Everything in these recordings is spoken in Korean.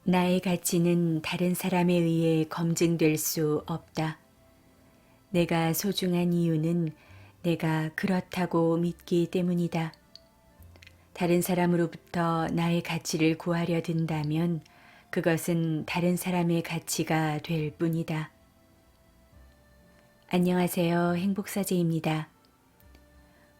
나의 가치는 다른 사람에 의해 검증될 수 없다. 내가 소중한 이유는 내가 그렇다고 믿기 때문이다. 다른 사람으로부터 나의 가치를 구하려 든다면 그것은 다른 사람의 가치가 될 뿐이다. 안녕하세요. 행복사제입니다.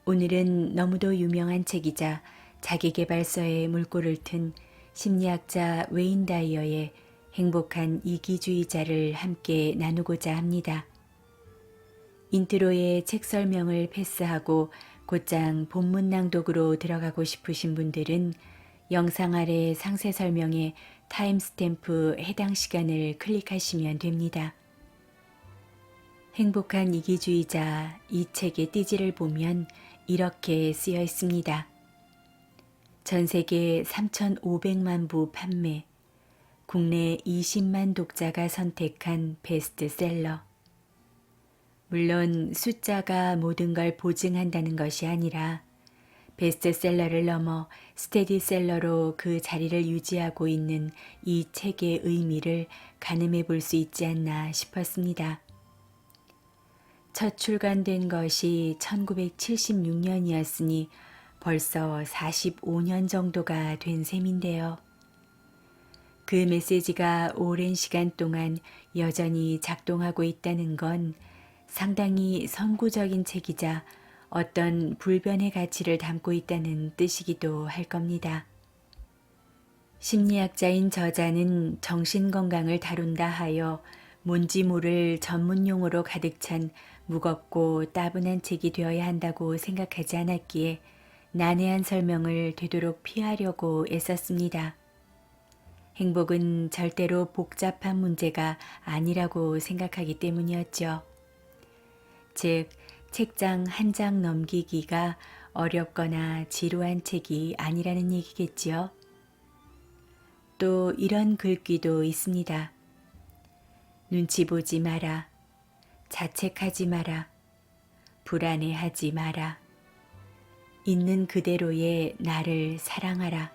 오늘은 너무도 유명한 책이자 자기계발서에 물꼬를 튼 심리학자 웨인 다이어의 행복한 이기주의자를 함께 나누고자 합니다. 인트로의 책 설명을 패스하고 곧장 본문 낭독으로 들어가고 싶으신 분들은 영상 아래 상세 설명에 타임스탬프 해당 시간을 클릭하시면 됩니다. 행복한 이기주의자 이 책의 띠지를 보면 이렇게 쓰여 있습니다. 전 세계 3,500만 부 판매, 국내 20만 독자가 선택한 베스트셀러. 물론 숫자가 모든 걸 보증한다는 것이 아니라 베스트셀러를 넘어 스테디셀러로 그 자리를 유지하고 있는 이 책의 의미를 가늠해 볼 수 있지 않나 싶었습니다. 첫 출간된 것이 1976년이었으니 벌써 45년 정도가 된 셈인데요. 그 메시지가 오랜 시간 동안 여전히 작동하고 있다는 건 상당히 선구적인 책이자 어떤 불변의 가치를 담고 있다는 뜻이기도 할 겁니다. 심리학자인 저자는 정신건강을 다룬다 하여 뭔지 모를 전문용어로 가득 찬 무겁고 따분한 책이 되어야 한다고 생각하지 않았기에 난해한 설명을 되도록 피하려고 애썼습니다. 행복은 절대로 복잡한 문제가 아니라고 생각하기 때문이었죠. 즉, 책장 한 장 넘기기가 어렵거나 지루한 책이 아니라는 얘기겠지요. 또 이런 글귀도 있습니다. 눈치 보지 마라. 자책하지 마라. 불안해하지 마라. 있는 그대로의 나를 사랑하라.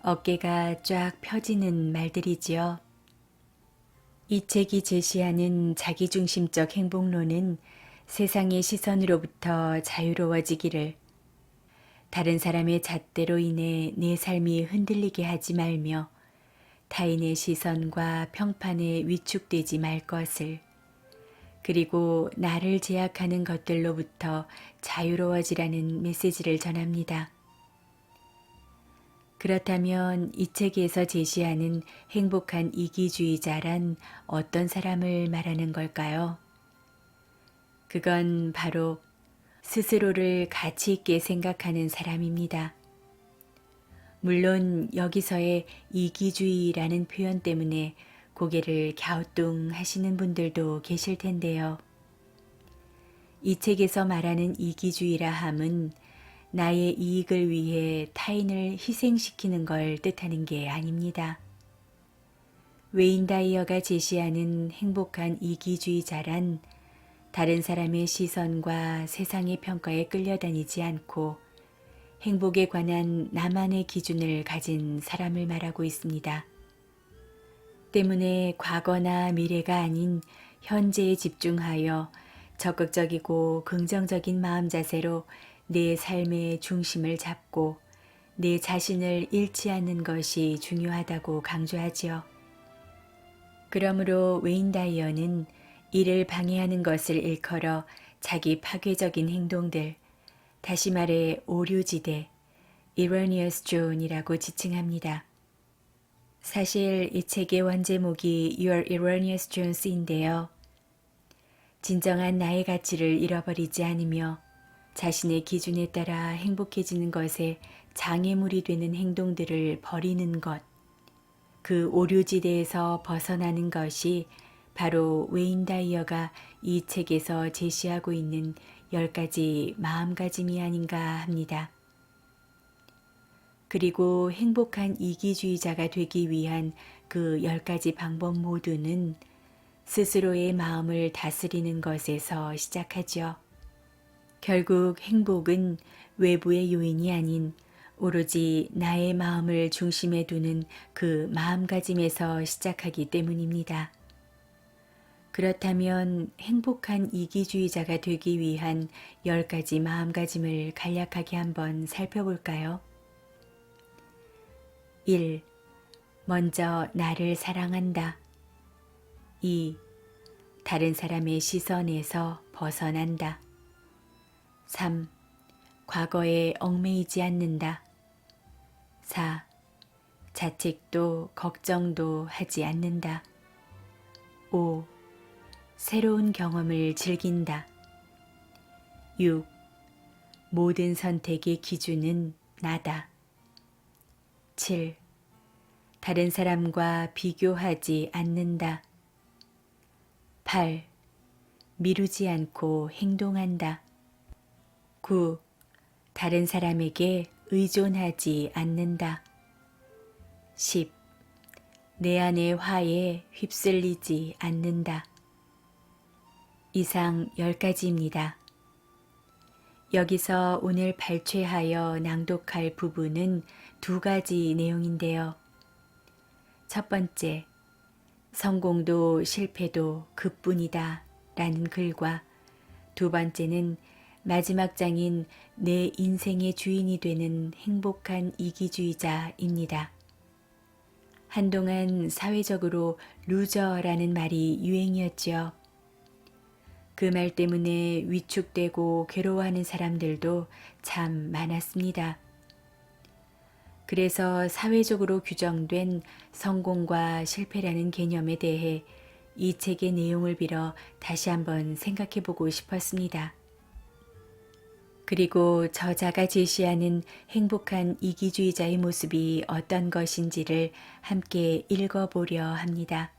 어깨가 쫙 펴지는 말들이지요. 이 책이 제시하는 자기중심적 행복론은 세상의 시선으로부터 자유로워지기를, 다른 사람의 잣대로 인해 내 삶이 흔들리게 하지 말며 타인의 시선과 평판에 위축되지 말 것을, 그리고 나를 제약하는 것들로부터 자유로워지라는 메시지를 전합니다. 그렇다면 이 책에서 제시하는 행복한 이기주의자란 어떤 사람을 말하는 걸까요? 그건 바로 스스로를 가치 있게 생각하는 사람입니다. 물론 여기서의 이기주의라는 표현 때문에 고개를 갸우뚱하시는 분들도 계실 텐데요. 이 책에서 말하는 이기주의라 함은 나의 이익을 위해 타인을 희생시키는 걸 뜻하는 게 아닙니다. 웨인 다이어가 제시하는 행복한 이기주의자란 다른 사람의 시선과 세상의 평가에 끌려다니지 않고 행복에 관한 나만의 기준을 가진 사람을 말하고 있습니다. 때문에 과거나 미래가 아닌 현재에 집중하여 적극적이고 긍정적인 마음 자세로 내 삶의 중심을 잡고 내 자신을 잃지 않는 것이 중요하다고 강조하지요. 그러므로 웨인 다이어는 이를 방해하는 것을 일컬어 자기 파괴적인 행동들, 다시 말해 오류지대, erroneous zone이라고 지칭합니다. 사실 이 책의 원제목이 Your Erroneous Zones인데요. 진정한 나의 가치를 잃어버리지 않으며 자신의 기준에 따라 행복해지는 것에 장애물이 되는 행동들을 버리는 것, 그 오류지대에서 벗어나는 것이 바로 웨인 다이어가 이 책에서 제시하고 있는 10가지 마음가짐이 아닌가 합니다. 그리고 행복한 이기주의자가 되기 위한 그 10가지 방법 모두는 스스로의 마음을 다스리는 것에서 시작하죠. 결국 행복은 외부의 요인이 아닌 오로지 나의 마음을 중심에 두는 그 마음가짐에서 시작하기 때문입니다. 그렇다면 행복한 이기주의자가 되기 위한 10가지 마음가짐을 간략하게 한번 살펴볼까요? 1. 먼저 나를 사랑한다. 2. 다른 사람의 시선에서 벗어난다. 3. 과거에 얽매이지 않는다. 4. 자책도 걱정도 하지 않는다. 5. 새로운 경험을 즐긴다. 6. 모든 선택의 기준은 나다. 7. 다른 사람과 비교하지 않는다. 8. 미루지 않고 행동한다. 9. 다른 사람에게 의존하지 않는다. 10. 내 안의 화에 휩쓸리지 않는다. 이상 10가지입니다. 여기서 오늘 발췌하여 낭독할 부분은 2가지 내용인데요. 첫 번째, 성공도 실패도 그뿐이다 라는 글과 두 번째는 마지막 장인 내 인생의 주인이 되는 행복한 이기주의자입니다. 한동안 사회적으로 루저라는 말이 유행이었지요. 그 말 때문에 위축되고 괴로워하는 사람들도 참 많았습니다. 그래서 사회적으로 규정된 성공과 실패라는 개념에 대해 이 책의 내용을 빌어 다시 한번 생각해 보고 싶었습니다. 그리고 저자가 제시하는 행복한 이기주의자의 모습이 어떤 것인지를 함께 읽어보려 합니다.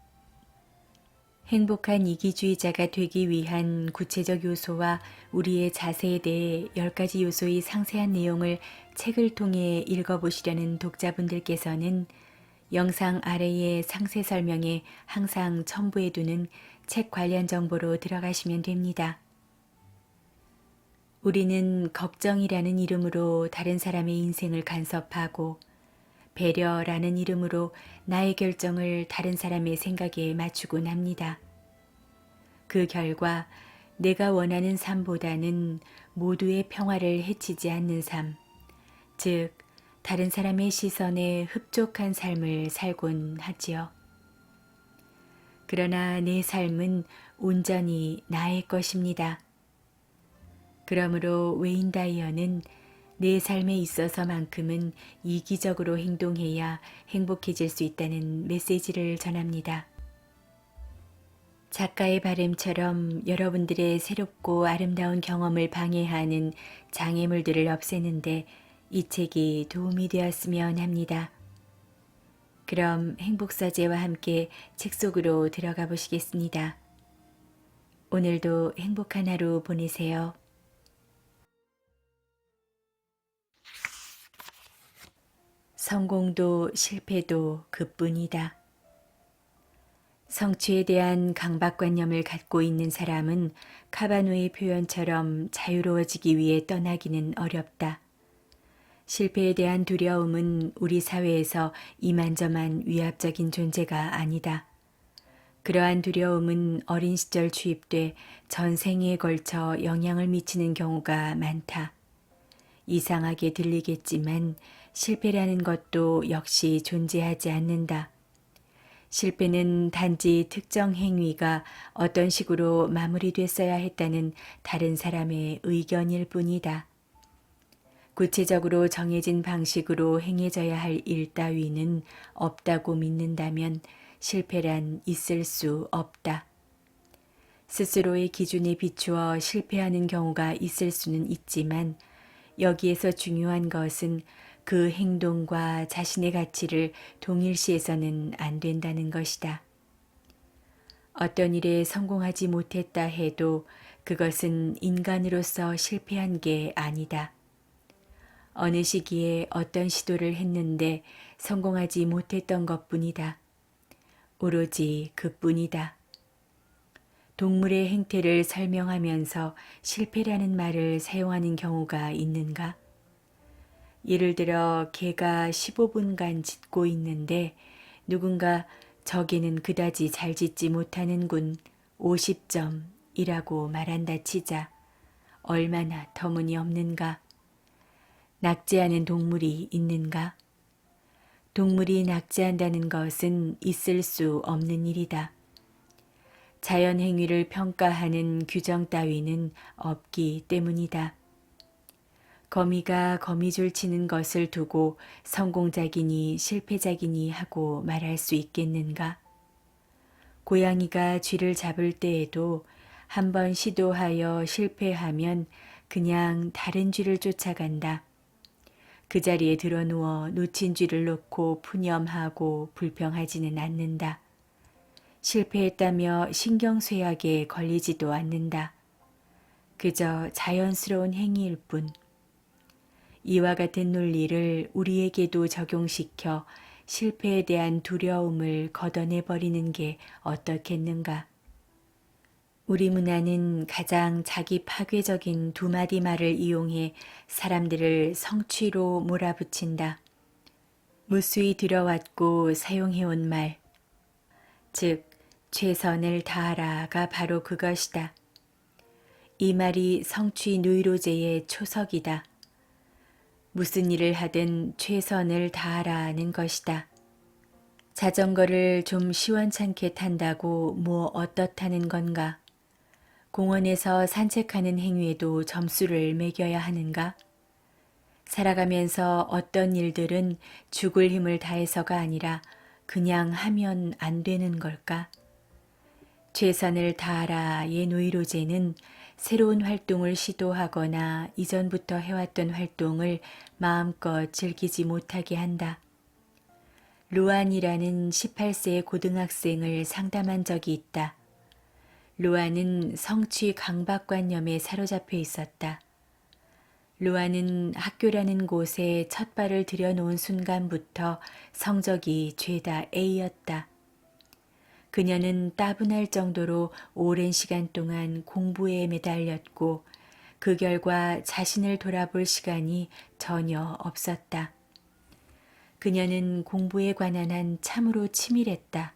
행복한 이기주의자가 되기 위한 구체적 요소와 우리의 자세에 대해 10가지 요소의 상세한 내용을 책을 통해 읽어보시려는 독자분들께서는 영상 아래의 상세 설명에 항상 첨부해두는 책 관련 정보로 들어가시면 됩니다. 우리는 걱정이라는 이름으로 다른 사람의 인생을 간섭하고 배려라는 이름으로 나의 결정을 다른 사람의 생각에 맞추곤 합니다. 그 결과 내가 원하는 삶보다는 모두의 평화를 해치지 않는 삶, 즉 다른 사람의 시선에 흡족한 삶을 살곤 하지요. 그러나 내 삶은 온전히 나의 것입니다. 그러므로 웨인 다이어는 내 삶에 있어서만큼은 이기적으로 행동해야 행복해질 수 있다는 메시지를 전합니다. 작가의 바람처럼 여러분들의 새롭고 아름다운 경험을 방해하는 장애물들을 없애는데 이 책이 도움이 되었으면 합니다. 그럼 행복서재와 함께 책 속으로 들어가 보시겠습니다. 오늘도 행복한 하루 보내세요. 성공도 실패도 그뿐이다. 성취에 대한 강박관념을 갖고 있는 사람은 카바노의 표현처럼 자유로워지기 위해 떠나기는 어렵다. 실패에 대한 두려움은 우리 사회에서 이만저만 위압적인 존재가 아니다. 그러한 두려움은 어린 시절 주입돼 전생에 걸쳐 영향을 미치는 경우가 많다. 이상하게 들리겠지만 실패라는 것도 역시 존재하지 않는다. 실패는 단지 특정 행위가 어떤 식으로 마무리됐어야 했다는 다른 사람의 의견일 뿐이다. 구체적으로 정해진 방식으로 행해져야 할 일 따위는 없다고 믿는다면 실패란 있을 수 없다. 스스로의 기준에 비추어 실패하는 경우가 있을 수는 있지만 여기에서 중요한 것은 그 행동과 자신의 가치를 동일시해서는 안 된다는 것이다. 어떤 일에 성공하지 못했다 해도 그것은 인간으로서 실패한 게 아니다. 어느 시기에 어떤 시도를 했는데 성공하지 못했던 것뿐이다. 오로지 그뿐이다. 동물의 행태를 설명하면서 실패라는 말을 사용하는 경우가 있는가? 예를 들어 개가 15분간 짖고 있는데 누군가 저개는 그다지 잘 짖지 못하는군 50점이라고 말한다 치자. 얼마나 터무니없는가. 낙제하는 동물이 있는가? 동물이 낙제한다는 것은 있을 수 없는 일이다. 자연 행위를 평가하는 규정 따위는 없기 때문이다. 거미가 거미줄 치는 것을 두고 성공작이니 실패작이니 하고 말할 수 있겠는가? 고양이가 쥐를 잡을 때에도 한번 시도하여 실패하면 그냥 다른 쥐를 쫓아간다. 그 자리에 드러누워 놓친 쥐를 놓고 푸념하고 불평하지는 않는다. 실패했다며 신경쇠약에 걸리지도 않는다. 그저 자연스러운 행위일 뿐. 이와 같은 논리를 우리에게도 적용시켜 실패에 대한 두려움을 걷어내버리는 게 어떻겠는가. 우리 문화는 가장 자기 파괴적인 두 마디 말을 이용해 사람들을 성취로 몰아붙인다. 무수히 들어왔고 사용해온 말, 즉 최선을 다하라가 바로 그것이다. 이 말이 성취 누이로제의 초석이다. 무슨 일을 하든 최선을 다하라는 것이다. 자전거를 좀 시원찮게 탄다고 뭐 어떻다는 건가? 공원에서 산책하는 행위에도 점수를 매겨야 하는가? 살아가면서 어떤 일들은 죽을 힘을 다해서가 아니라 그냥 하면 안 되는 걸까? 최선을 다하라의 노이로제는 새로운 활동을 시도하거나 이전부터 해왔던 활동을 마음껏 즐기지 못하게 한다. 루안이라는 18세의 고등학생을 상담한 적이 있다. 루안은 성취 강박관념에 사로잡혀 있었다. 루안은 학교라는 곳에 첫 발을 들여놓은 순간부터 성적이 죄다 A였다. 그녀는 따분할 정도로 오랜 시간 동안 공부에 매달렸고 그 결과 자신을 돌아볼 시간이 전혀 없었다. 그녀는 공부에 관한 한 참으로 치밀했다.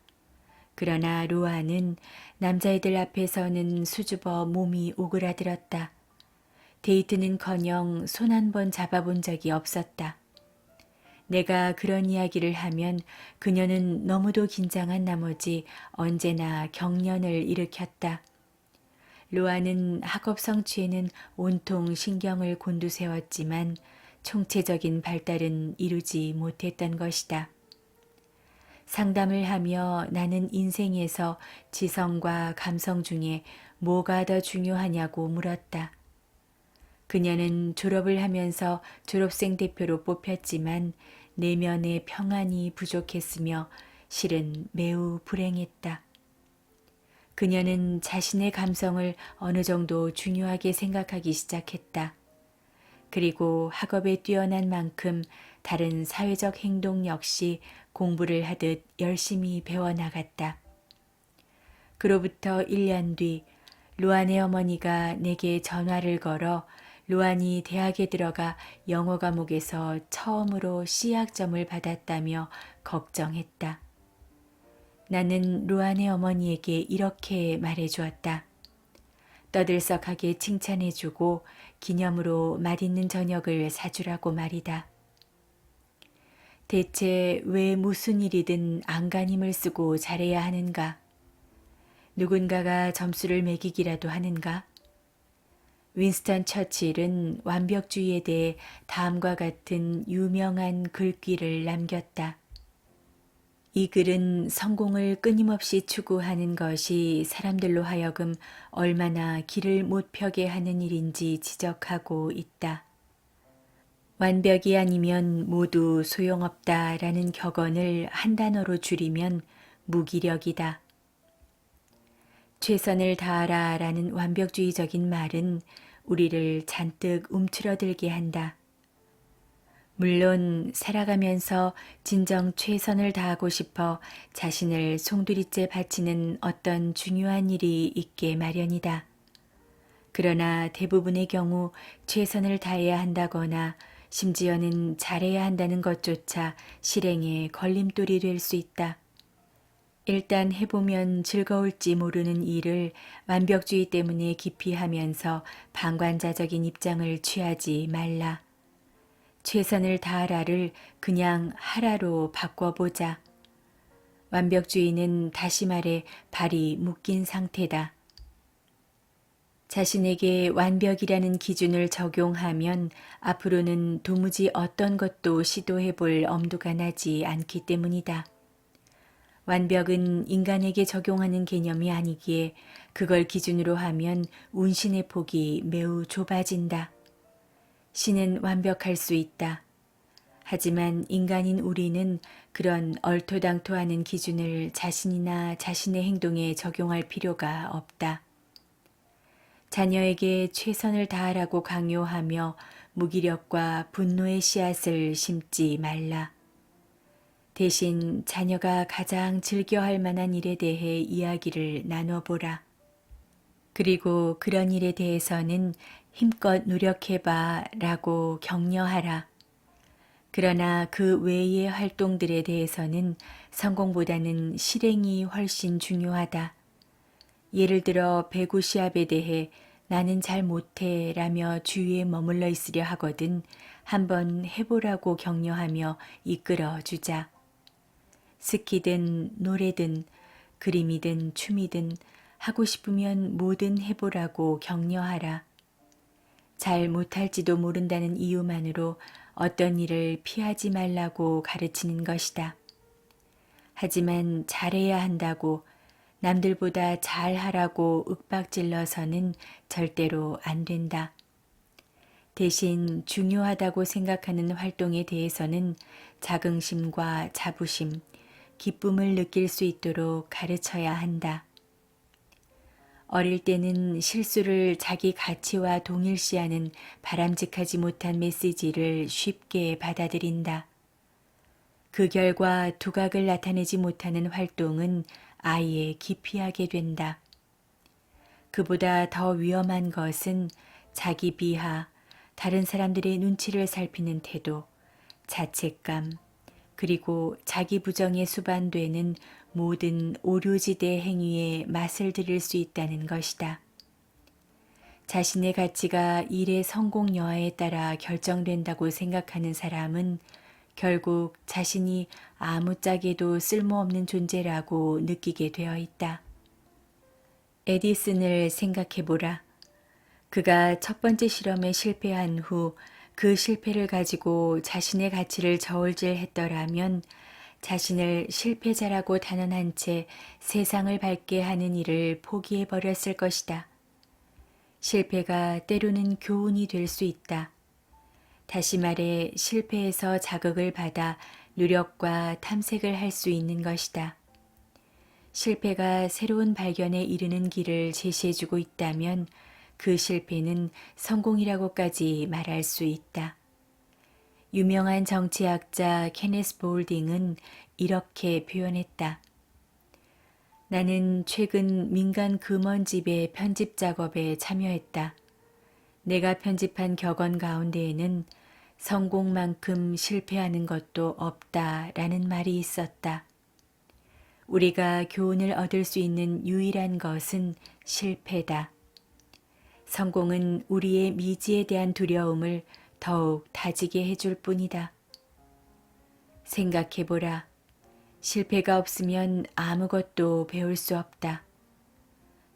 그러나 루아는 남자애들 앞에서는 수줍어 몸이 오그라들었다. 데이트는커녕 손 한 번 잡아본 적이 없었다. 내가 그런 이야기를 하면 그녀는 너무도 긴장한 나머지 언제나 경련을 일으켰다. 루아는 학업 성취에는 온통 신경을 곤두세웠지만 총체적인 발달은 이루지 못했던 것이다. 상담을 하며 나는 인생에서 지성과 감성 중에 뭐가 더 중요하냐고 물었다. 그녀는 졸업을 하면서 졸업생 대표로 뽑혔지만 내면의 평안이 부족했으며 실은 매우 불행했다. 그녀는 자신의 감성을 어느 정도 중요하게 생각하기 시작했다. 그리고 학업에 뛰어난 만큼 다른 사회적 행동 역시 공부를 하듯 열심히 배워나갔다. 그로부터 1년 뒤 루안의 어머니가 내게 전화를 걸어 루안이 대학에 들어가 영어 과목에서 처음으로 C학점을 받았다며 걱정했다. 나는 루안의 어머니에게 이렇게 말해주었다. 떠들썩하게 칭찬해주고 기념으로 맛있는 저녁을 사주라고 말이다. 대체 왜 무슨 일이든 안간힘을 쓰고 잘해야 하는가? 누군가가 점수를 매기기라도 하는가? 윈스턴 처칠은 완벽주의에 대해 다음과 같은 유명한 글귀를 남겼다. 이 글은 성공을 끊임없이 추구하는 것이 사람들로 하여금 얼마나 길을 못 펴게 하는 일인지 지적하고 있다. 완벽이 아니면 모두 소용없다라는 격언을 한 단어로 줄이면 무기력이다. 최선을 다하라라는 완벽주의적인 말은 우리를 잔뜩 움츠러들게 한다. 물론 살아가면서 진정 최선을 다하고 싶어 자신을 송두리째 바치는 어떤 중요한 일이 있게 마련이다. 그러나 대부분의 경우 최선을 다해야 한다거나 심지어는 잘해야 한다는 것조차 실행에 걸림돌이 될 수 있다. 일단 해보면 즐거울지 모르는 일을 완벽주의 때문에 기피하면서 방관자적인 입장을 취하지 말라. 최선을 다하라를 그냥 하라로 바꿔보자. 완벽주의는 다시 말해 발이 묶인 상태다. 자신에게 완벽이라는 기준을 적용하면 앞으로는 도무지 어떤 것도 시도해 볼 엄두가 나지 않기 때문이다. 완벽은 인간에게 적용하는 개념이 아니기에 그걸 기준으로 하면 운신의 폭이 매우 좁아진다. 신은 완벽할 수 있다. 하지만 인간인 우리는 그런 얼토당토하는 기준을 자신이나 자신의 행동에 적용할 필요가 없다. 자녀에게 최선을 다하라고 강요하며 무기력과 분노의 씨앗을 심지 말라. 대신 자녀가 가장 즐겨할 만한 일에 대해 이야기를 나눠보라. 그리고 그런 일에 대해서는 힘껏 노력해봐 라고 격려하라. 그러나 그 외의 활동들에 대해서는 성공보다는 실행이 훨씬 중요하다. 예를 들어 배구 시합에 대해 나는 잘 못해 라며 주위에 머물러 있으려 하거든 한번 해보라고 격려하며 이끌어 주자. 스키든 노래든 그림이든 춤이든 하고 싶으면 뭐든 해보라고 격려하라. 잘 못할지도 모른다는 이유만으로 어떤 일을 피하지 말라고 가르치는 것이다. 하지만 잘해야 한다고 남들보다 잘하라고 윽박질러서는 절대로 안 된다. 대신 중요하다고 생각하는 활동에 대해서는 자긍심과 자부심, 기쁨을 느낄 수 있도록 가르쳐야 한다. 어릴 때는 실수를 자기 가치와 동일시하는 바람직하지 못한 메시지를 쉽게 받아들인다. 그 결과 두각을 나타내지 못하는 활동은 아예 기피하게 된다. 그보다 더 위험한 것은 자기 비하, 다른 사람들의 눈치를 살피는 태도, 자책감, 그리고 자기 부정에 수반되는 모든 오류지대 행위에 맛을 들일 수 있다는 것이다. 자신의 가치가 일의 성공 여하에 따라 결정된다고 생각하는 사람은 결국 자신이 아무짝에도 쓸모없는 존재라고 느끼게 되어 있다. 에디슨을 생각해보라. 그가 첫 번째 실험에 실패한 후 그 실패를 가지고 자신의 가치를 저울질했더라면 자신을 실패자라고 단언한 채 세상을 밝게 하는 일을 포기해버렸을 것이다. 실패가 때로는 교훈이 될 수 있다. 다시 말해 실패에서 자극을 받아 노력과 탐색을 할 수 있는 것이다. 실패가 새로운 발견에 이르는 길을 제시해주고 있다면 그 실패는 성공이라고까지 말할 수 있다. 유명한 정치학자 케네스 볼딩은 이렇게 표현했다. 나는 최근 민간 금원집의 편집 작업에 참여했다. 내가 편집한 격언 가운데에는 성공만큼 실패하는 것도 없다라는 말이 있었다. 우리가 교훈을 얻을 수 있는 유일한 것은 실패다. 성공은 우리의 미지에 대한 두려움을 더욱 다지게 해줄 뿐이다. 생각해보라. 실패가 없으면 아무것도 배울 수 없다.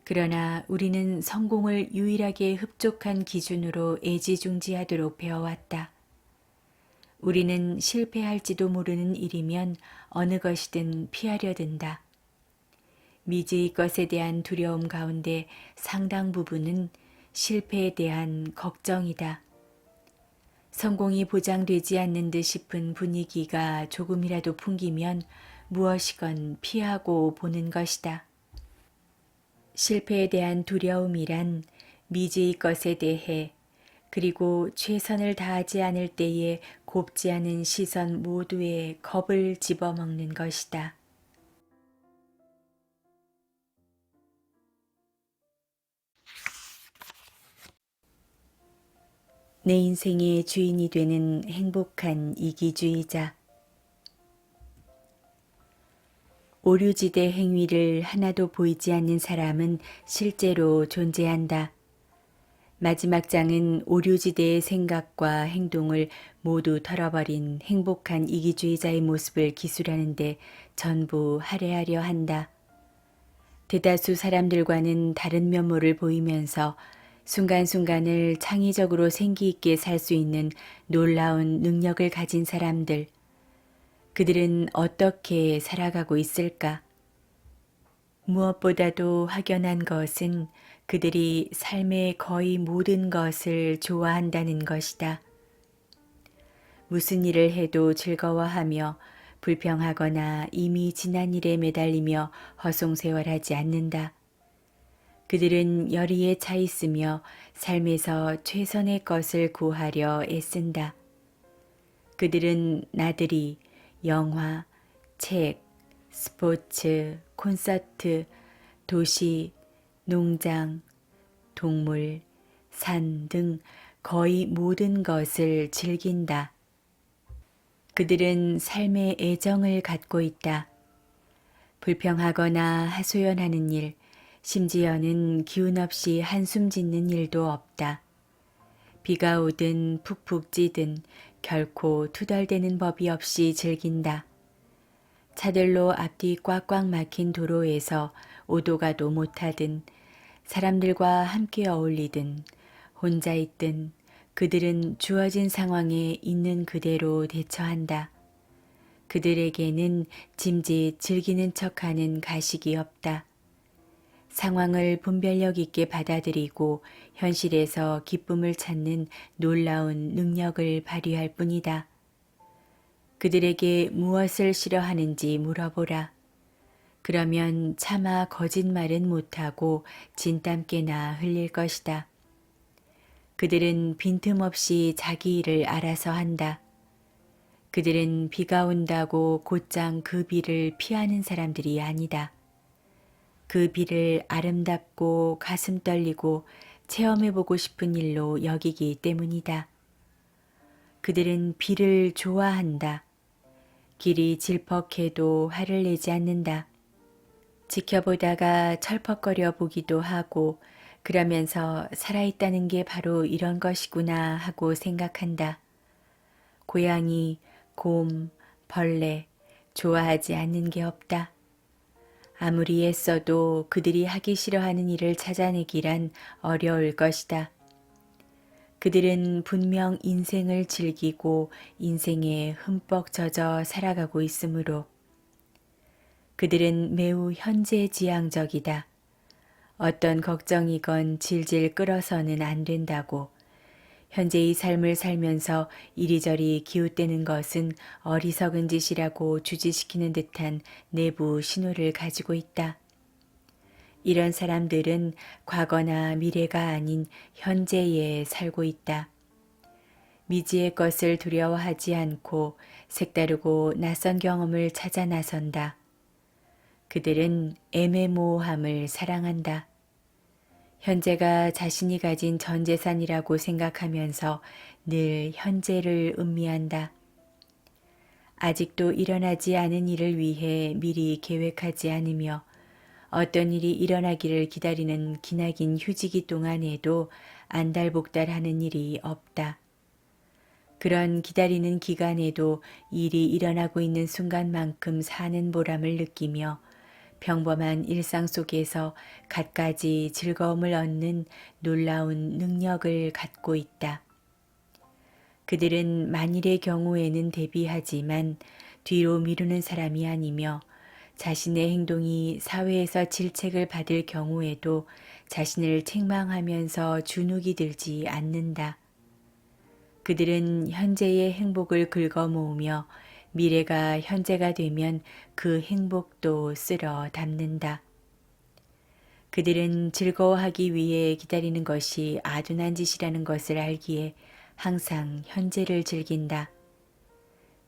그러나 우리는 성공을 유일하게 흡족한 기준으로 애지중지하도록 배워왔다. 우리는 실패할지도 모르는 일이면 어느 것이든 피하려 든다. 미지의 것에 대한 두려움 가운데 상당 부분은 실패에 대한 걱정이다. 성공이 보장되지 않는 듯 싶은 분위기가 조금이라도 풍기면 무엇이건 피하고 보는 것이다. 실패에 대한 두려움이란 미지의 것에 대해 그리고 최선을 다하지 않을 때에 곱지 않은 시선 모두에 겁을 집어먹는 것이다. 내 인생의 주인이 되는 행복한 이기주의자. 오류지대 행위를 하나도 보이지 않는 사람은 실제로 존재한다. 마지막 장은 오류지대의 생각과 행동을 모두 털어버린 행복한 이기주의자의 모습을 기술하는데 전부 할애하려 한다. 대다수 사람들과는 다른 면모를 보이면서 순간순간을 창의적으로 생기 있게 살 수 있는 놀라운 능력을 가진 사람들. 그들은 어떻게 살아가고 있을까? 무엇보다도 확연한 것은 그들이 삶의 거의 모든 것을 좋아한다는 것이다. 무슨 일을 해도 즐거워하며 불평하거나 이미 지난 일에 매달리며 허송세월하지 않는다. 그들은 열의에 차 있으며 삶에서 최선의 것을 구하려 애쓴다. 그들은 나들이, 영화, 책, 스포츠, 콘서트, 도시, 농장, 동물, 산 등 거의 모든 것을 즐긴다. 그들은 삶에 애정을 갖고 있다. 불평하거나 하소연하는 일, 심지어는 기운 없이 한숨 짓는 일도 없다. 비가 오든 푹푹 찌든 결코 투덜대는 법이 없이 즐긴다. 차들로 앞뒤 꽉꽉 막힌 도로에서 오도 가도 못하든 사람들과 함께 어울리든 혼자 있든 그들은 주어진 상황에 있는 그대로 대처한다. 그들에게는 짐짓 즐기는 척하는 가식이 없다. 상황을 분별력 있게 받아들이고 현실에서 기쁨을 찾는 놀라운 능력을 발휘할 뿐이다. 그들에게 무엇을 싫어하는지 물어보라. 그러면 차마 거짓말은 못하고 진땀깨나 흘릴 것이다. 그들은 빈틈없이 자기 일을 알아서 한다. 그들은 비가 온다고 곧장 그 비를 피하는 사람들이 아니다. 그 비를 아름답고 가슴 떨리고 체험해보고 싶은 일로 여기기 때문이다. 그들은 비를 좋아한다. 길이 질퍽해도 화를 내지 않는다. 지켜보다가 철퍽거려 보기도 하고 그러면서 살아있다는 게 바로 이런 것이구나 하고 생각한다. 고양이, 곰, 벌레, 좋아하지 않는 게 없다. 아무리 애써도 그들이 하기 싫어하는 일을 찾아내기란 어려울 것이다. 그들은 분명 인생을 즐기고 인생에 흠뻑 젖어 살아가고 있으므로 그들은 매우 현재지향적이다. 어떤 걱정이건 질질 끌어서는 안 된다고. 현재의 삶을 살면서 이리저리 기웃대는 것은 어리석은 짓이라고 주지시키는 듯한 내부 신호를 가지고 있다. 이런 사람들은 과거나 미래가 아닌 현재에 살고 있다. 미지의 것을 두려워하지 않고 색다르고 낯선 경험을 찾아 나선다. 그들은 애매모호함을 사랑한다. 현재가 자신이 가진 전 재산이라고 생각하면서 늘 현재를 음미한다. 아직도 일어나지 않은 일을 위해 미리 계획하지 않으며 어떤 일이 일어나기를 기다리는 기나긴 휴지기 동안에도 안달복달하는 일이 없다. 그런 기다리는 기간에도 일이 일어나고 있는 순간만큼 사는 보람을 느끼며 평범한 일상 속에서 갖가지 즐거움을 얻는 놀라운 능력을 갖고 있다. 그들은 만일의 경우에는 대비하지만 뒤로 미루는 사람이 아니며 자신의 행동이 사회에서 질책을 받을 경우에도 자신을 책망하면서 주눅이 들지 않는다. 그들은 현재의 행복을 긁어모으며 미래가 현재가 되면 그 행복도 쓸어 담는다. 그들은 즐거워하기 위해 기다리는 것이 아둔한 짓이라는 것을 알기에 항상 현재를 즐긴다.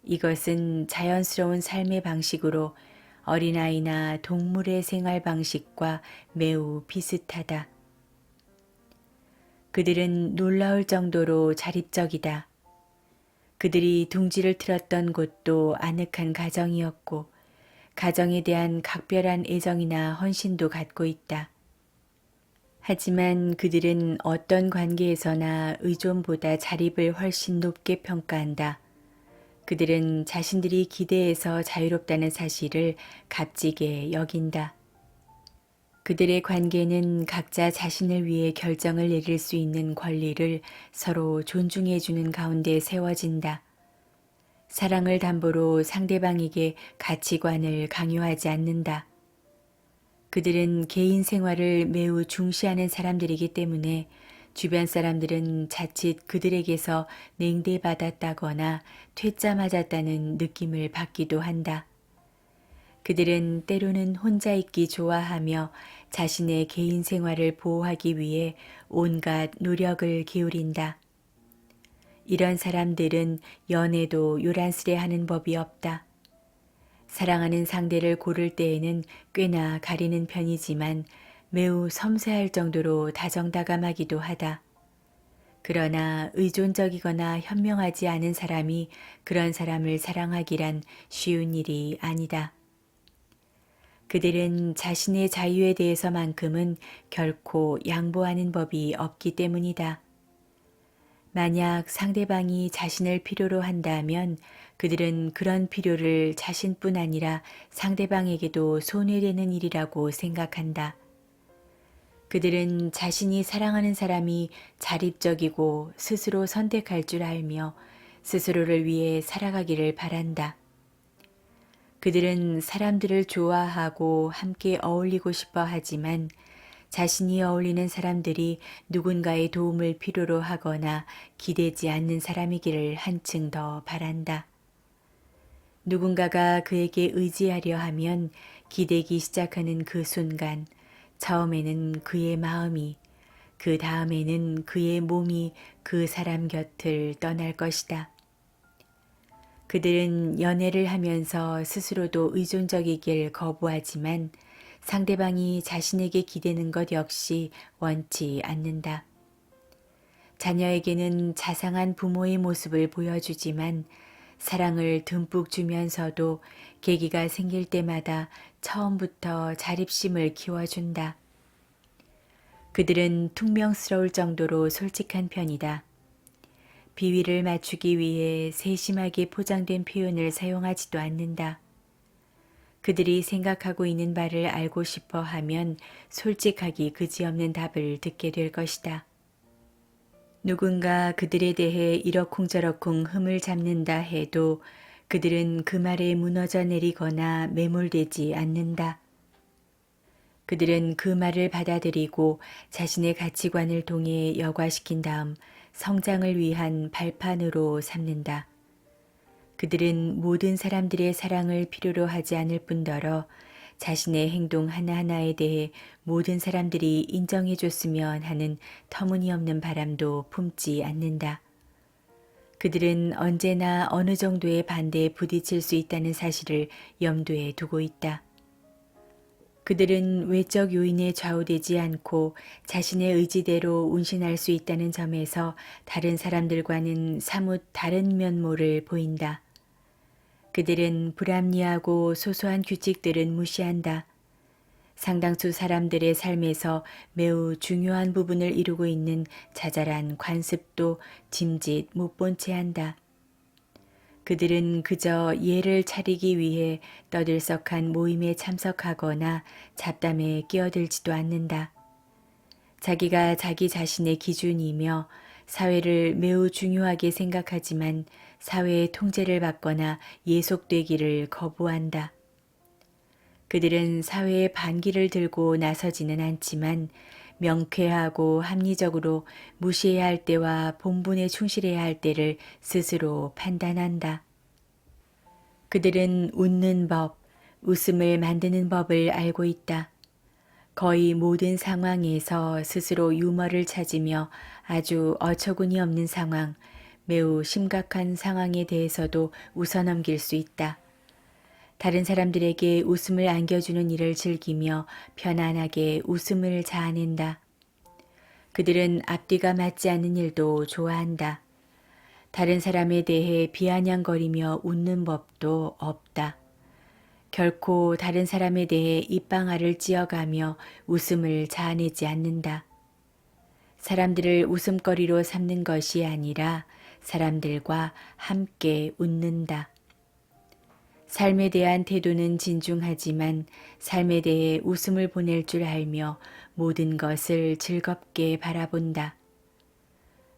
이것은 자연스러운 삶의 방식으로 어린아이나 동물의 생활 방식과 매우 비슷하다. 그들은 놀라울 정도로 자립적이다. 그들이 둥지를 틀었던 곳도 아늑한 가정이었고 가정에 대한 각별한 애정이나 헌신도 갖고 있다. 하지만 그들은 어떤 관계에서나 의존보다 자립을 훨씬 높게 평가한다. 그들은 자신들이 기대에서 자유롭다는 사실을 값지게 여긴다. 그들의 관계는 각자 자신을 위해 결정을 내릴 수 있는 권리를 서로 존중해주는 가운데 세워진다. 사랑을 담보로 상대방에게 가치관을 강요하지 않는다. 그들은 개인 생활을 매우 중시하는 사람들이기 때문에 주변 사람들은 자칫 그들에게서 냉대받았다거나 퇴짜 맞았다는 느낌을 받기도 한다. 그들은 때로는 혼자 있기 좋아하며 자신의 개인 생활을 보호하기 위해 온갖 노력을 기울인다. 이런 사람들은 연애도 요란스레 하는 법이 없다. 사랑하는 상대를 고를 때에는 꽤나 가리는 편이지만 매우 섬세할 정도로 다정다감하기도 하다. 그러나 의존적이거나 현명하지 않은 사람이 그런 사람을 사랑하기란 쉬운 일이 아니다. 그들은 자신의 자유에 대해서만큼은 결코 양보하는 법이 없기 때문이다. 만약 상대방이 자신을 필요로 한다면 그들은 그런 필요를 자신뿐 아니라 상대방에게도 손해되는 일이라고 생각한다. 그들은 자신이 사랑하는 사람이 자립적이고 스스로 선택할 줄 알며 스스로를 위해 살아가기를 바란다. 그들은 사람들을 좋아하고 함께 어울리고 싶어 하지만 자신이 어울리는 사람들이 누군가의 도움을 필요로 하거나 기대지 않는 사람이기를 한층 더 바란다. 누군가가 그에게 의지하려 하면 기대기 시작하는 그 순간 처음에는 그의 마음이 그 다음에는 그의 몸이 그 사람 곁을 떠날 것이다. 그들은 연애를 하면서 스스로도 의존적이길 거부하지만 상대방이 자신에게 기대는 것 역시 원치 않는다. 자녀에게는 자상한 부모의 모습을 보여주지만 사랑을 듬뿍 주면서도 계기가 생길 때마다 처음부터 자립심을 키워준다. 그들은 퉁명스러울 정도로 솔직한 편이다. 비위를 맞추기 위해 세심하게 포장된 표현을 사용하지도 않는다. 그들이 생각하고 있는 바를 알고 싶어 하면 솔직하기 그지없는 답을 듣게 될 것이다. 누군가 그들에 대해 이러쿵저러쿵 흠을 잡는다 해도 그들은 그 말에 무너져 내리거나 매몰되지 않는다. 그들은 그 말을 받아들이고 자신의 가치관을 통해 여과시킨 다음 성장을 위한 발판으로 삼는다. 그들은 모든 사람들의 사랑을 필요로 하지 않을 뿐더러 자신의 행동 하나하나에 대해 모든 사람들이 인정해 줬으면 하는 터무니없는 바람도 품지 않는다. 그들은 언제나 어느 정도의 반대에 부딪힐 수 있다는 사실을 염두에 두고 있다. 그들은 외적 요인에 좌우되지 않고 자신의 의지대로 운신할 수 있다는 점에서 다른 사람들과는 사뭇 다른 면모를 보인다. 그들은 불합리하고 소소한 규칙들은 무시한다. 상당수 사람들의 삶에서 매우 중요한 부분을 이루고 있는 자잘한 관습도 짐짓 못 본 채 한다. 그들은 그저 예를 차리기 위해 떠들썩한 모임에 참석하거나 잡담에 끼어들지도 않는다. 자기가 자기 자신의 기준이며 사회를 매우 중요하게 생각하지만 사회의 통제를 받거나 예속되기를 거부한다. 그들은 사회의 반기를 들고 나서지는 않지만 명쾌하고 합리적으로 무시해야 할 때와 본분에 충실해야 할 때를 스스로 판단한다. 그들은 웃는 법, 웃음을 만드는 법을 알고 있다. 거의 모든 상황에서 스스로 유머를 찾으며 아주 어처구니 없는 상황, 매우 심각한 상황에 대해서도 웃어넘길 수 있다. 다른 사람들에게 웃음을 안겨주는 일을 즐기며 편안하게 웃음을 자아낸다. 그들은 앞뒤가 맞지 않는 일도 좋아한다. 다른 사람에 대해 비아냥거리며 웃는 법도 없다. 결코 다른 사람에 대해 입방아를 찧어가며 웃음을 자아내지 않는다. 사람들을 웃음거리로 삼는 것이 아니라 사람들과 함께 웃는다. 삶에 대한 태도는 진중하지만 삶에 대해 웃음을 보낼 줄 알며 모든 것을 즐겁게 바라본다.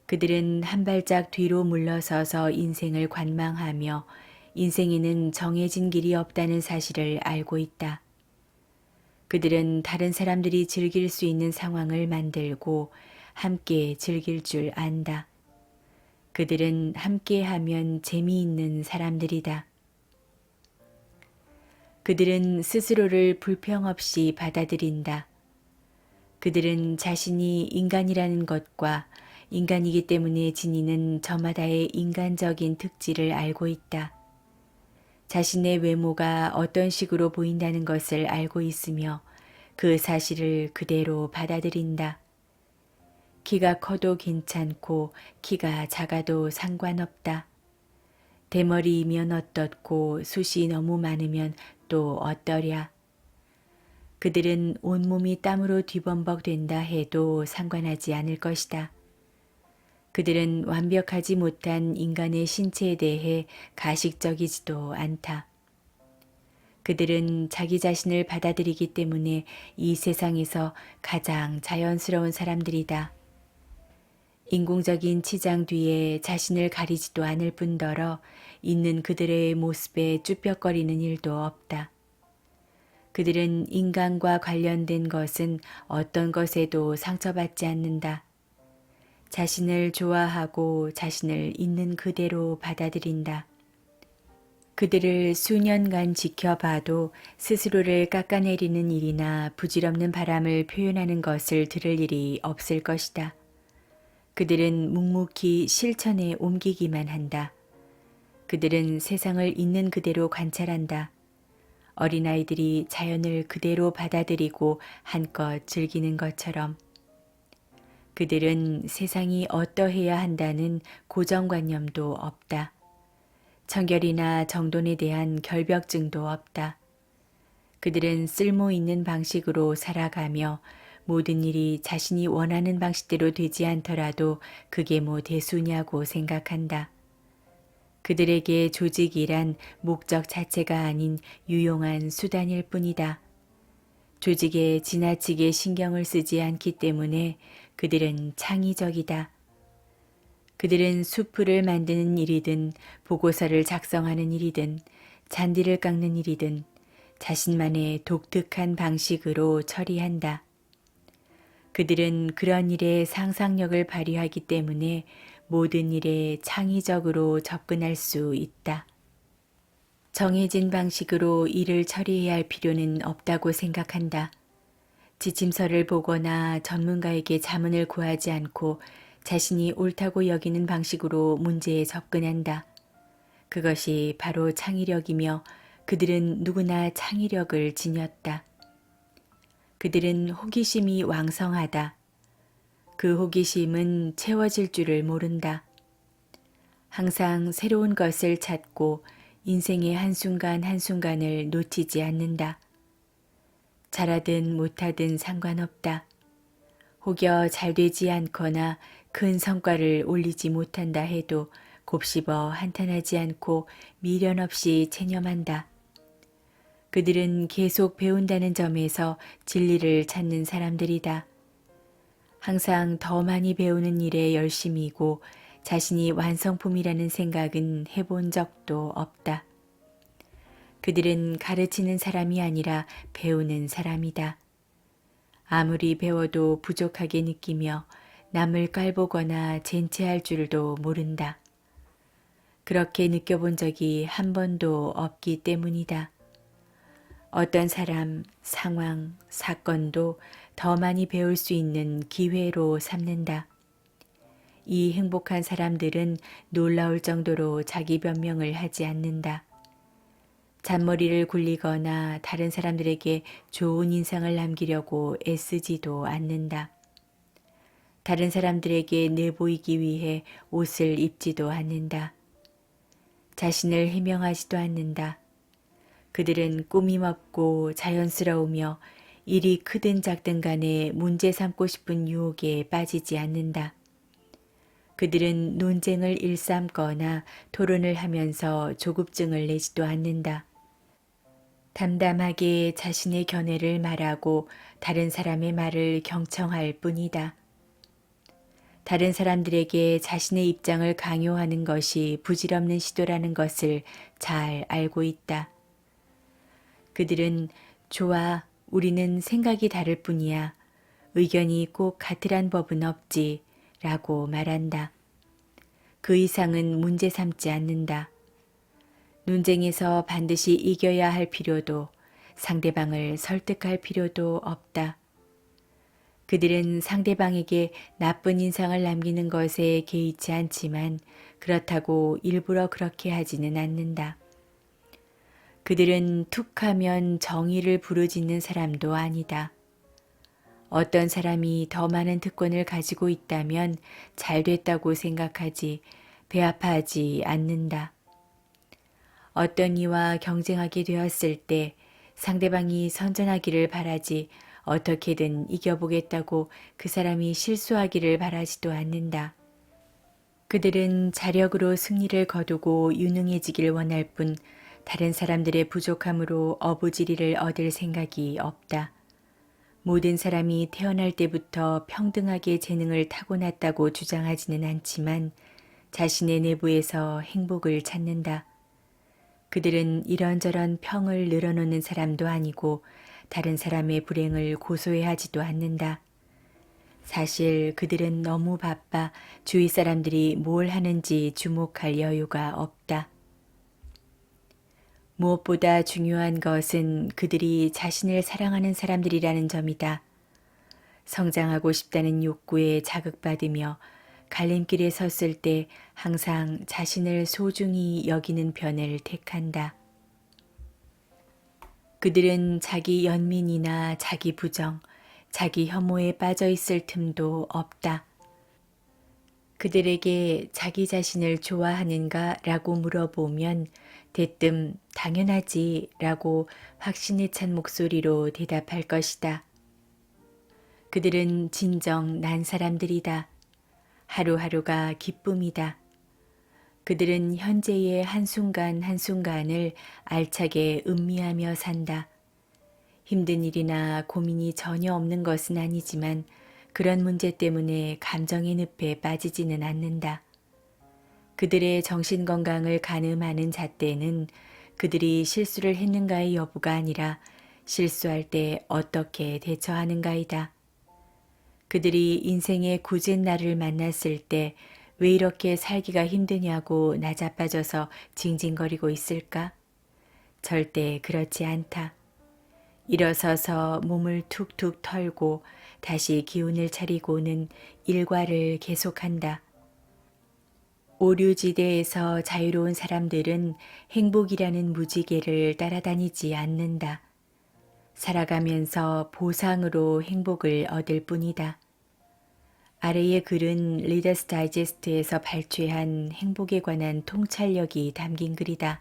그들은 한 발짝 뒤로 물러서서 인생을 관망하며 인생에는 정해진 길이 없다는 사실을 알고 있다. 그들은 다른 사람들이 즐길 수 있는 상황을 만들고 함께 즐길 줄 안다. 그들은 함께하면 재미있는 사람들이다. 그들은 스스로를 불평 없이 받아들인다. 그들은 자신이 인간이라는 것과 인간이기 때문에 지니는 저마다의 인간적인 특질을 알고 있다. 자신의 외모가 어떤 식으로 보인다는 것을 알고 있으며 그 사실을 그대로 받아들인다. 키가 커도 괜찮고 키가 작아도 상관없다. 대머리이면 어떻고 숱이 너무 많으면 또 어떠랴. 그들은 온몸이 땀으로 뒤범벅 된다 해도 상관하지 않을 것이다. 그들은 완벽하지 못한 인간의 신체에 대해 가식적이지도 않다. 그들은 자기 자신을 받아들이기 때문에 이 세상에서 가장 자연스러운 사람들이다. 인공적인 치장 뒤에 자신을 가리지도 않을 뿐더러 있는 그들의 모습에 쭈뼛거리는 일도 없다. 그들은 인간과 관련된 것은 어떤 것에도 상처받지 않는다. 자신을 좋아하고 자신을 있는 그대로 받아들인다. 그들을 수년간 지켜봐도 스스로를 깎아내리는 일이나 부질없는 바람을 표현하는 것을 들을 일이 없을 것이다. 그들은 묵묵히 실천에 옮기기만 한다. 그들은 세상을 있는 그대로 관찰한다. 어린아이들이 자연을 그대로 받아들이고 한껏 즐기는 것처럼. 그들은 세상이 어떠해야 한다는 고정관념도 없다. 청결이나 정돈에 대한 결벽증도 없다. 그들은 쓸모 있는 방식으로 살아가며 모든 일이 자신이 원하는 방식대로 되지 않더라도 그게 뭐 대수냐고 생각한다. 그들에게 조직이란 목적 자체가 아닌 유용한 수단일 뿐이다. 조직에 지나치게 신경을 쓰지 않기 때문에 그들은 창의적이다. 그들은 수프를 만드는 일이든 보고서를 작성하는 일이든 잔디를 깎는 일이든 자신만의 독특한 방식으로 처리한다. 그들은 그런 일에 상상력을 발휘하기 때문에 모든 일에 창의적으로 접근할 수 있다. 정해진 방식으로 일을 처리해야 할 필요는 없다고 생각한다. 지침서를 보거나 전문가에게 자문을 구하지 않고 자신이 옳다고 여기는 방식으로 문제에 접근한다. 그것이 바로 창의력이며 그들은 누구나 창의력을 지녔다. 그들은 호기심이 왕성하다. 그 호기심은 채워질 줄을 모른다. 항상 새로운 것을 찾고 인생의 한순간 한순간을 놓치지 않는다. 잘하든 못하든 상관없다. 혹여 잘 되지 않거나 큰 성과를 올리지 못한다 해도 곱씹어 한탄하지 않고 미련 없이 체념한다. 그들은 계속 배운다는 점에서 진리를 찾는 사람들이다. 항상 더 많이 배우는 일에 열심이고 자신이 완성품이라는 생각은 해본 적도 없다. 그들은 가르치는 사람이 아니라 배우는 사람이다. 아무리 배워도 부족하게 느끼며 남을 깔보거나 젠체할 줄도 모른다. 그렇게 느껴본 적이 한 번도 없기 때문이다. 어떤 사람, 상황, 사건도 더 많이 배울 수 있는 기회로 삼는다. 이 행복한 사람들은 놀라울 정도로 자기 변명을 하지 않는다. 잔머리를 굴리거나 다른 사람들에게 좋은 인상을 남기려고 애쓰지도 않는다. 다른 사람들에게 내보이기 위해 옷을 입지도 않는다. 자신을 해명하지도 않는다. 그들은 꾸밈 없고 자연스러우며 일이 크든 작든 간에 문제 삼고 싶은 유혹에 빠지지 않는다. 그들은 논쟁을 일삼거나 토론을 하면서 조급증을 내지도 않는다. 담담하게 자신의 견해를 말하고 다른 사람의 말을 경청할 뿐이다. 다른 사람들에게 자신의 입장을 강요하는 것이 부질없는 시도라는 것을 잘 알고 있다. 그들은 좋아, 우리는 생각이 다를 뿐이야. 의견이 꼭 같으란 법은 없지. 라고 말한다. 그 이상은 문제 삼지 않는다. 논쟁에서 반드시 이겨야 할 필요도 상대방을 설득할 필요도 없다. 그들은 상대방에게 나쁜 인상을 남기는 것에 개의치 않지만 그렇다고 일부러 그렇게 하지는 않는다. 그들은 툭하면 정의를 부르짖는 사람도 아니다. 어떤 사람이 더 많은 특권을 가지고 있다면 잘 됐다고 생각하지 배아파하지 않는다. 어떤 이와 경쟁하게 되었을 때 상대방이 선전하기를 바라지 어떻게든 이겨보겠다고 그 사람이 실수하기를 바라지도 않는다. 그들은 자력으로 승리를 거두고 유능해지길 원할 뿐 다른 사람들의 부족함으로 어부지리를 얻을 생각이 없다. 모든 사람이 태어날 때부터 평등하게 재능을 타고났다고 주장하지는 않지만 자신의 내부에서 행복을 찾는다. 그들은 이런저런 평을 늘어놓는 사람도 아니고 다른 사람의 불행을 고소해하지도 않는다. 사실 그들은 너무 바빠 주위 사람들이 뭘 하는지 주목할 여유가 없다. 무엇보다 중요한 것은 그들이 자신을 사랑하는 사람들이라는 점이다. 성장하고 싶다는 욕구에 자극받으며 갈림길에 섰을 때 항상 자신을 소중히 여기는 편을 택한다. 그들은 자기 연민이나 자기 부정, 자기 혐오에 빠져 있을 틈도 없다. 그들에게 자기 자신을 좋아하는가 라고 물어보면 대뜸 당연하지 라고 확신에 찬 목소리로 대답할 것이다. 그들은 진정 난 사람들이다. 하루하루가 기쁨이다. 그들은 현재의 한순간 한순간을 알차게 음미하며 산다. 힘든 일이나 고민이 전혀 없는 것은 아니지만 그런 문제 때문에 감정의 늪에 빠지지는 않는다. 그들의 정신건강을 가늠하는 잣대는 그들이 실수를 했는가의 여부가 아니라 실수할 때 어떻게 대처하는가이다. 그들이 인생의 굳은 날을 만났을 때 왜 이렇게 살기가 힘드냐고 나자빠져서 징징거리고 있을까? 절대 그렇지 않다. 일어서서 몸을 툭툭 털고 다시 기운을 차리고는 일과를 계속한다. 오류지대에서 자유로운 사람들은 행복이라는 무지개를 따라다니지 않는다. 살아가면서 보상으로 행복을 얻을 뿐이다. 아래의 글은 리더스 다이제스트에서 발췌한 행복에 관한 통찰력이 담긴 글이다.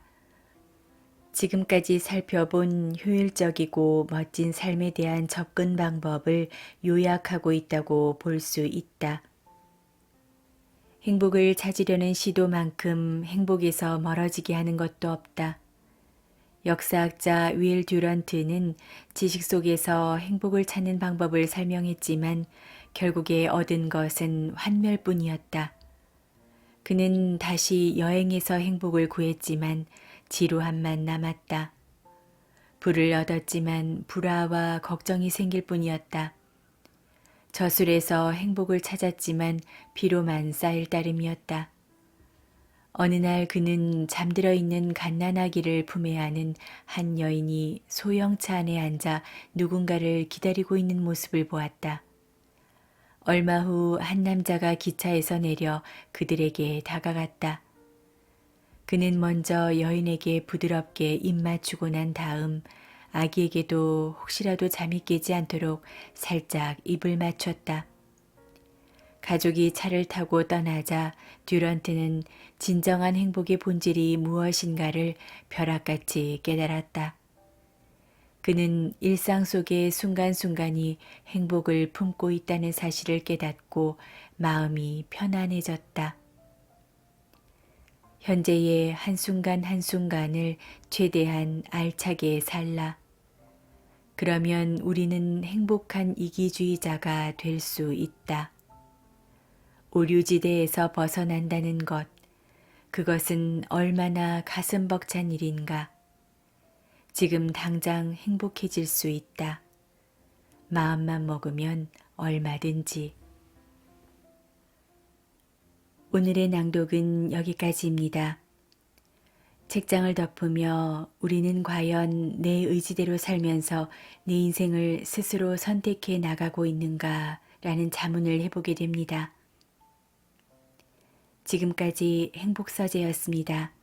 지금까지 살펴본 효율적이고 멋진 삶에 대한 접근 방법을 요약하고 있다고 볼 수 있다. 행복을 찾으려는 시도만큼 행복에서 멀어지게 하는 것도 없다. 역사학자 윌 듀런트는 지식 속에서 행복을 찾는 방법을 설명했지만 결국에 얻은 것은 환멸뿐이었다. 그는 다시 여행에서 행복을 구했지만 지루함만 남았다. 부를 얻었지만 불화와 걱정이 생길 뿐이었다. 저술에서 행복을 찾았지만 피로만 쌓일 따름이었다. 어느 날 그는 잠들어 있는 갓난아기를 품에 안은 한 여인이 소형차 안에 앉아 누군가를 기다리고 있는 모습을 보았다. 얼마 후 한 남자가 기차에서 내려 그들에게 다가갔다. 그는 먼저 여인에게 부드럽게 입 맞추고 난 다음 아기에게도 혹시라도 잠이 깨지 않도록 살짝 입을 맞췄다. 가족이 차를 타고 떠나자 듀런트는 진정한 행복의 본질이 무엇인가를 벼락같이 깨달았다. 그는 일상 속의 순간순간이 행복을 품고 있다는 사실을 깨닫고 마음이 편안해졌다. 현재의 한순간 한순간을 최대한 알차게 살라. 그러면 우리는 행복한 이기주의자가 될 수 있다. 오류지대에서 벗어난다는 것, 그것은 얼마나 가슴 벅찬 일인가. 지금 당장 행복해질 수 있다. 마음만 먹으면 얼마든지. 오늘의 낭독은 여기까지입니다. 책장을 덮으며 우리는 과연 내 의지대로 살면서 내 인생을 스스로 선택해 나가고 있는가 라는 자문을 해보게 됩니다. 지금까지 행복서재였습니다.